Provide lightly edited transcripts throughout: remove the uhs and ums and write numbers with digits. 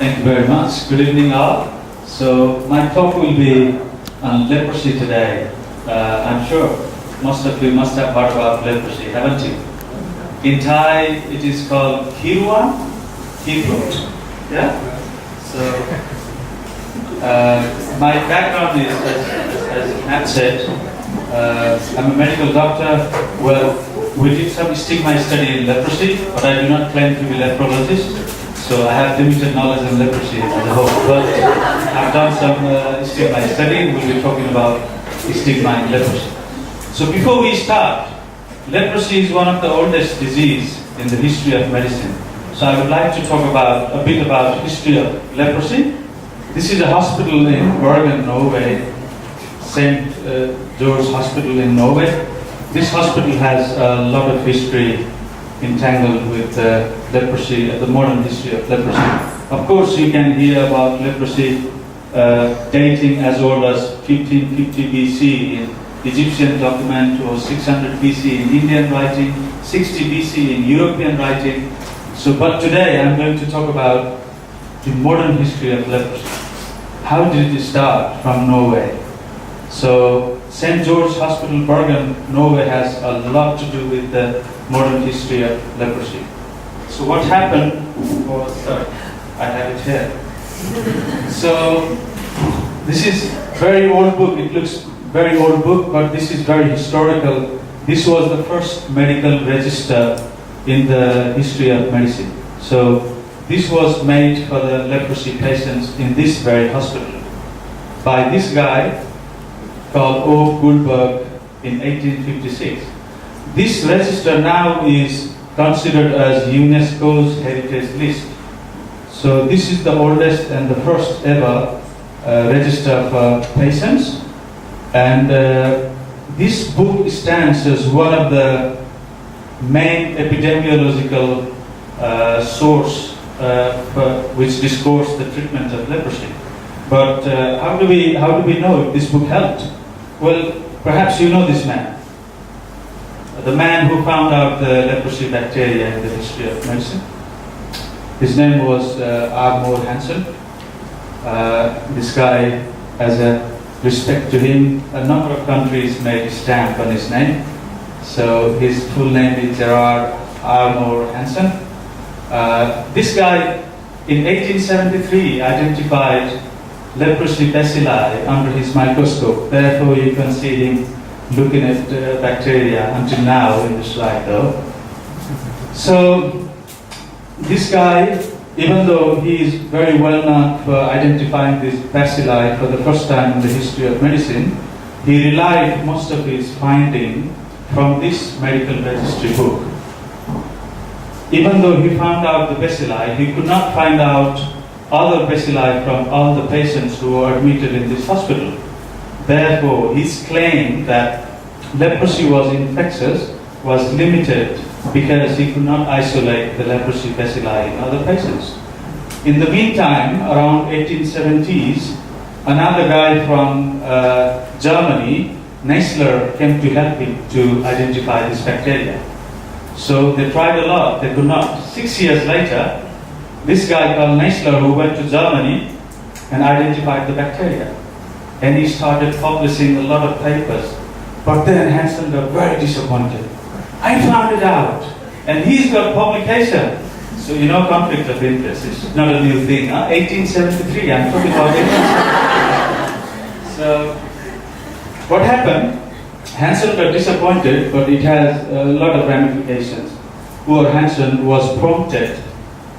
Thank you very much. Good evening, all. So my talk will be on leprosy today. I'm sure most of you must have heard about leprosy, haven't you? In Thai, it is called Kiruan, yeah? So my background is, as Matt said, I'm a medical doctor. Well, we did some stigma study in leprosy, but I do not claim to be a leprologist. So I have limited knowledge on leprosy as a whole. But I've done some stigma study. We'll be talking about stigma in leprosy. So before we start, leprosy is one of the oldest diseases in the history of medicine. So I would like to talk about a bit about history of leprosy. This is a hospital in Bergen, Norway, St. George's Hospital in Norway. This hospital has a lot of history entangled with leprosy, the modern history of leprosy. Of course, you can hear about leprosy dating as old as 1550 BC in Egyptian document, or 600 BC in Indian writing, 60 BC in European writing. So, but today I'm going to talk about the modern history of leprosy. How did it start from Norway? So, St. George's Hospital, Bergen, Norway has a lot to do with the modern history of leprosy. So what happened was, I have it here. So this is very old book. It looks very old book, but this is very historical. This was the first medical register in the history of medicine. So this was made for the leprosy patients in this very hospital by this guy called O. Guldberg in 1856. This register now is considered as UNESCO's heritage list. So this is the oldest and the first ever register for patients. And this book stands as one of the main epidemiological source which discourse the treatment of leprosy. But how do we know if this book helped? Well, perhaps you know this man. The man who found out the leprosy bacteria in the history of medicine. His name was Armor Hansen. This guy, as a respect to him, a number of countries made a stamp on his name. So his full name is Gerard Armor Hansen. This guy, in 1873, identified leprosy bacilli under his microscope. Therefore, you can see him looking at bacteria until now in the slide, though. So this guy, even though he is very well known for identifying these bacilli for the first time in the history of medicine, he relied most of his finding from this medical registry book. Even though he found out the bacilli, he could not find out other bacilli from all the patients who were admitted in this hospital. Therefore, his claim that leprosy was infectious was limited because he could not isolate the leprosy bacilli in other patients. In the meantime, around 1870s, another guy from Germany, Neisler, came to help him to identify this bacteria. So they tried a lot, they could not. 6 years later, this guy called Neisler, who went to Germany and identified the bacteria. And he started publishing a lot of papers. But then Hansen got very disappointed. I found it out. And he's got publication. So you know, conflict of interest is not a new thing. 1873, I'm talking about it. So what happened? Hansen got disappointed, but it has a lot of ramifications. Poor Hansen was prompted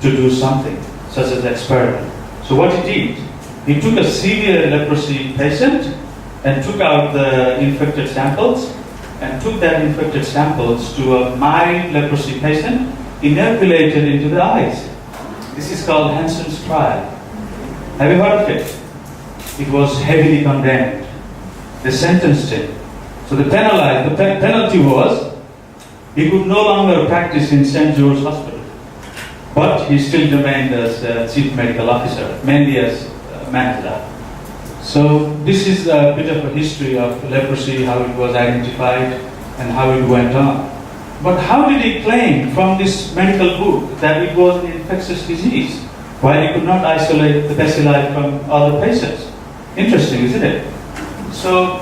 to do something, such as experiment. So what he did, he took a severe leprosy patient and took out the infected samples and took that infected samples to a mild leprosy patient, inoculated into the eyes. This is called Hansen's trial. Have you heard of it? It was heavily condemned. They sentenced him. So the penalty was he could no longer practice in St. George's Hospital. But he still remained as chief medical officer, mainly as manager. So this is a bit of a history of leprosy, how it was identified and how it went on. But how did he claim from this medical book that it was an infectious disease? while he could not isolate the bacilli from other patients. Interesting, isn't it? So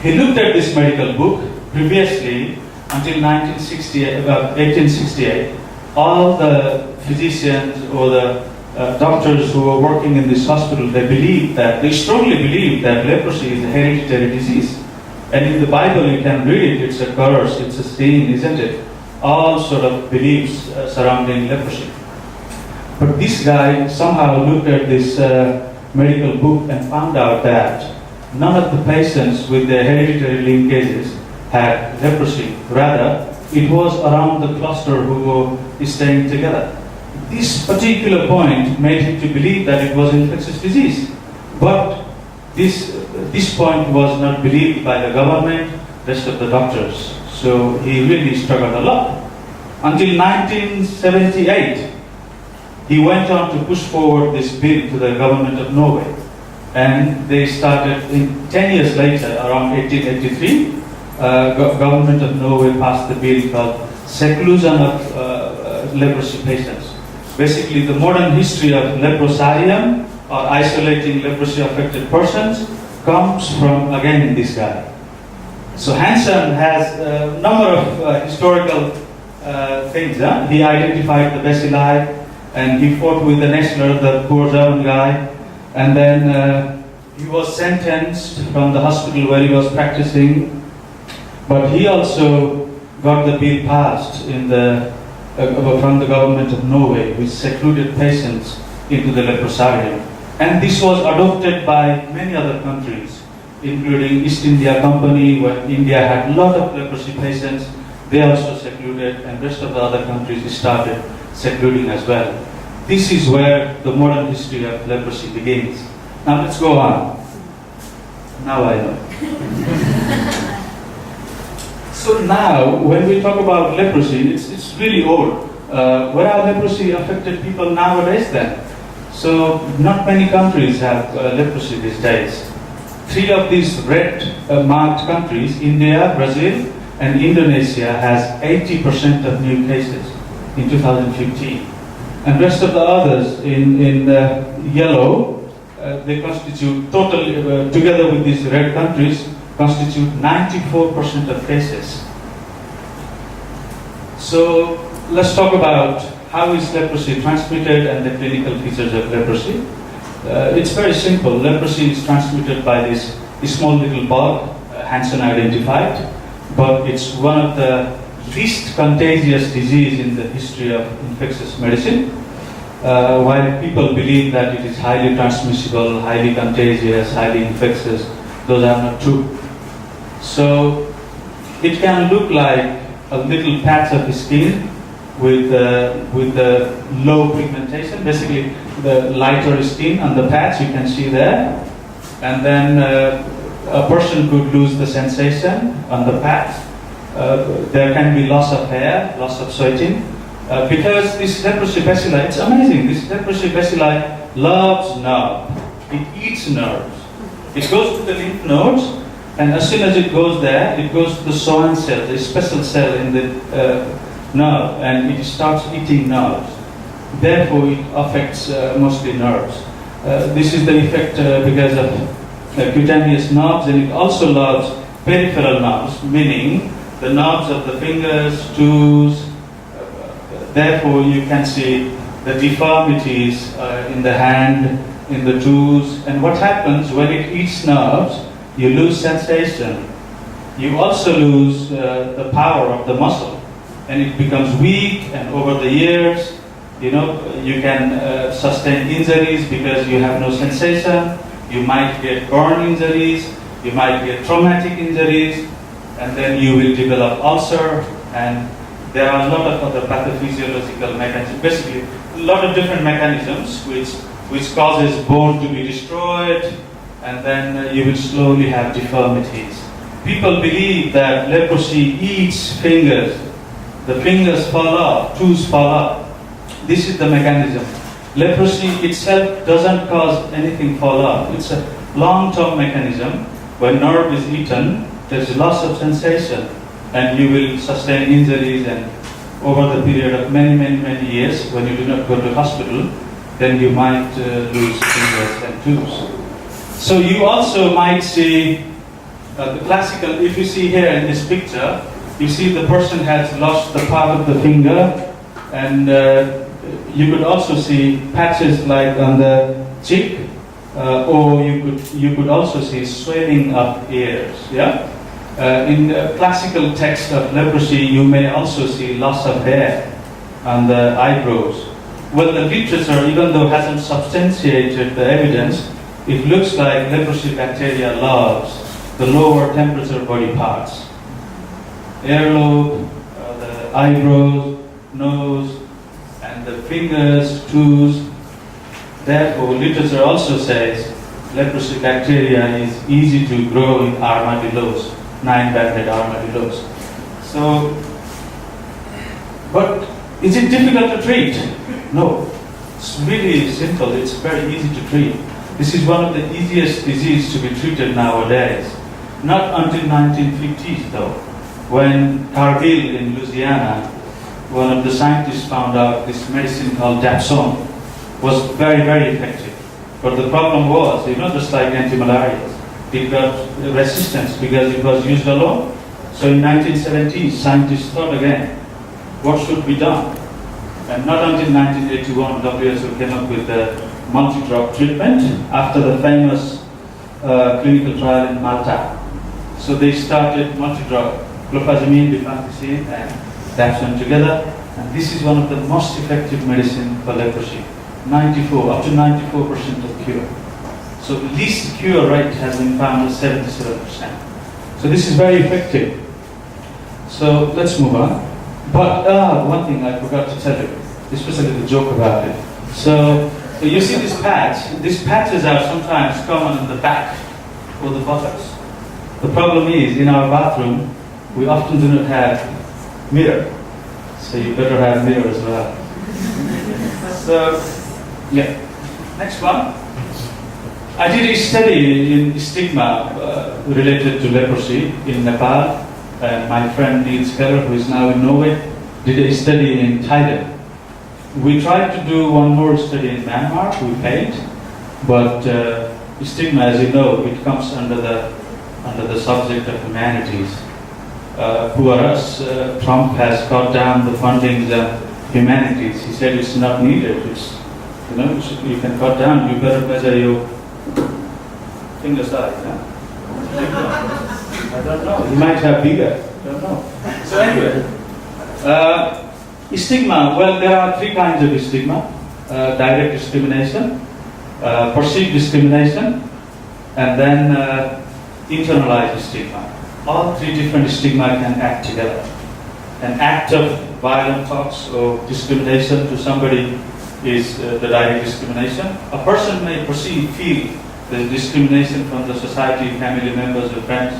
he looked at this medical book. Previously, until 1868, all the physicians or the doctors who were working in this hospital, they strongly believed that leprosy is a hereditary disease. And in the Bible you can read it, it's a curse, it's a sin, isn't it? All sort of beliefs surrounding leprosy. But this guy somehow looked at this medical book and found out that none of the patients with the hereditary linkages had leprosy. Rather, it was around the cluster who were staying together. This particular point made him to believe that it was infectious disease. But this point was not believed by the government, rest of the doctors. So he really struggled a lot. Until 1978, he went on to push forward this bill to the government of Norway. And they started, 10 years later, around 1883, government of Norway passed the bill called Seclusion of Leprosy Patients. Basically, the modern history of leprosarium, or isolating leprosy-affected persons, comes from, again, this guy. So Hansen has a number of historical things. He identified the bacilli, and he fought with the Nestler, the poor German guy, and then he was sentenced from the hospital where he was practicing. But he also got the bill passed from the government of Norway, which secluded patients into the leprosarium. And this was adopted by many other countries, including East India Company, where India had a lot of leprosy patients. They also secluded, and the rest of the other countries started secluding as well. This is where the modern history of leprosy begins. Now let's go on. Now I know. So now, when we talk about leprosy, it's really old. Where are leprosy affected people nowadays then? So not many countries have leprosy these days. 3 of these red marked countries, India, Brazil, and Indonesia, has 80% of new cases in 2015. And rest of the others in yellow, they constitute totally, together with these red countries, constitute 94% of cases. So let's talk about how is leprosy transmitted and the clinical features of leprosy. It's very simple. Leprosy is transmitted by this small little bug, Hansen identified, but it's one of the least contagious disease in the history of infectious medicine. While people believe that it is highly transmissible, highly contagious, highly infectious, those are not true. So it can look like a little patch of skin with the low pigmentation, basically the lighter skin on the patch you can see there, and then a person could lose the sensation on the patch. There can be loss of hair, loss of sweating, because this leprosy bacilli, it's amazing, this leprosy bacilli loves nerve. It eats nerves. It goes to the lymph nodes, and as soon as it goes there, it goes to the Schwann cell, the special cell in the nerve, and it starts eating nerves. Therefore, it affects mostly nerves. This is the effect because of cutaneous nerves, and it also loves peripheral nerves, meaning the nerves of the fingers, toes. Therefore, you can see the deformities in the hand, in the toes. And what happens when it eats nerves? You lose sensation. You also lose the power of the muscle, and it becomes weak. And over the years, you can sustain injuries because you have no sensation. You might get burn injuries. You might get traumatic injuries, and then you will develop ulcer. And there are a lot of other pathophysiological mechanisms. Basically, a lot of different mechanisms which causes bone to be destroyed, and then you will slowly have deformities. People believe that leprosy eats fingers. The fingers fall off, toes fall off. This is the mechanism. Leprosy itself doesn't cause anything fall off. It's a long-term mechanism. When nerve is eaten, there's loss of sensation, and you will sustain injuries, and over the period of many years, when you do not go to hospital, then you might lose fingers and toes. So you also might see the classical, if you see here in this picture, you see the person has lost the part of the finger, and you could also see patches like on the cheek, or you could also see swelling of ears. Yeah. In the classical text of leprosy, you may also see loss of hair on the eyebrows. Well, the literature, even though hasn't substantiated the evidence, it looks like leprosy bacteria loves the lower temperature body parts. Earlobe, the eyebrows, nose, and the fingers, toes. Therefore, literature also says leprosy bacteria is easy to grow in armadillos, 9-banded armadillos. So, but is it difficult to treat? No. It's really simple. It's very easy to treat. This is one of the easiest diseases to be treated nowadays. Not until 1950s though, when Cargill in Louisiana, one of the scientists found out this medicine called Dapsone was very, very effective. But the problem was, just like anti-malarials, it got resistance because it was used alone. So in 1970s, scientists thought again, what should be done? And not until 1981, WHO came up with the multi-drug treatment after the famous clinical trial in Malta. So they started multi-drug, clofazimine, rifampicin, and dapsone together. And this is one of the most effective medicine for leprosy. Up to 94% of cure. So the least cure rate has been found at 77%. So this is very effective. So let's move on. But one thing I forgot to tell you, especially the joke about it. So you see this patch. These patches are sometimes common in the back or the buttocks. The problem is, in our bathroom, we often do not have mirror. So you better have mirror as well. So, yeah. Next one. I did a study in stigma related to leprosy in Nepal. My friend Niels Keller, who is now in Norway, did a study in Thailand. We tried to do one more study in Myanmar. We failed, but stigma, as you know, it comes under the subject of humanities. For us, Trump has cut down the funding of humanities. He said it's not needed. It's, you can cut down. You better measure your finger size. I don't know. He might have bigger. I don't know. So anyway, stigma. Well, there are three kinds of stigma: direct discrimination, perceived discrimination, and then internalized stigma. All three different stigma can act together. An act of violent thoughts or discrimination to somebody is the direct discrimination. A person may feel the discrimination from the society, family members, or friends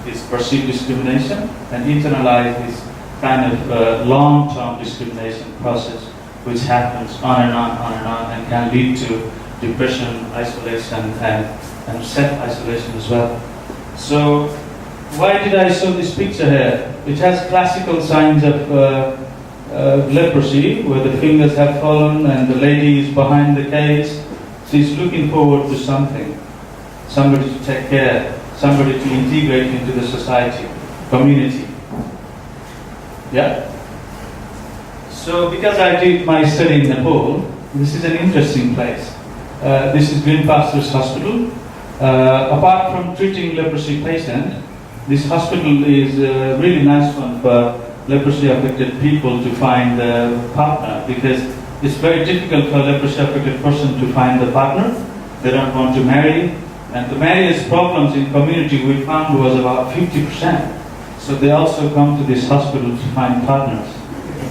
is perceived discrimination, and internalized is kind of long-term discrimination process which happens on and on and can lead to depression, isolation, and self-isolation as well. So why did I show this picture here? It has classical signs of leprosy, where the fingers have fallen and the lady is behind the cage. She's looking forward to something, somebody to take care, somebody to integrate into the society, community. Yeah? So because I did my study in Nepal, this is an interesting place. This is Green Pastures Hospital. Apart from treating leprosy patients, this hospital is a really nice one for leprosy affected people to find a partner, because it's very difficult for a leprosy affected person to find a partner. They don't want to marry, and the marriage problems in community we found was about 50%. So they also come to this hospital to find partners.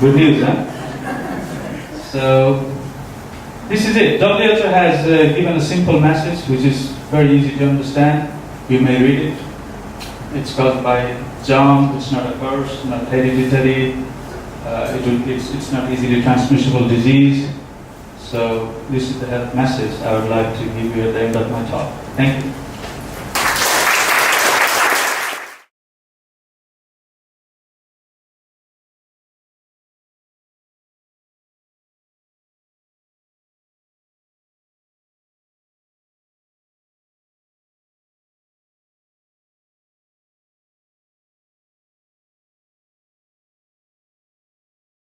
Good news, huh? So this is it. WHO has given a simple message which is very easy to understand. You may read it. It's caused by germ. It's not a curse, not hereditary. It's not easily transmissible disease. So this is the health message I would like to give you at the end of my talk. Thank you.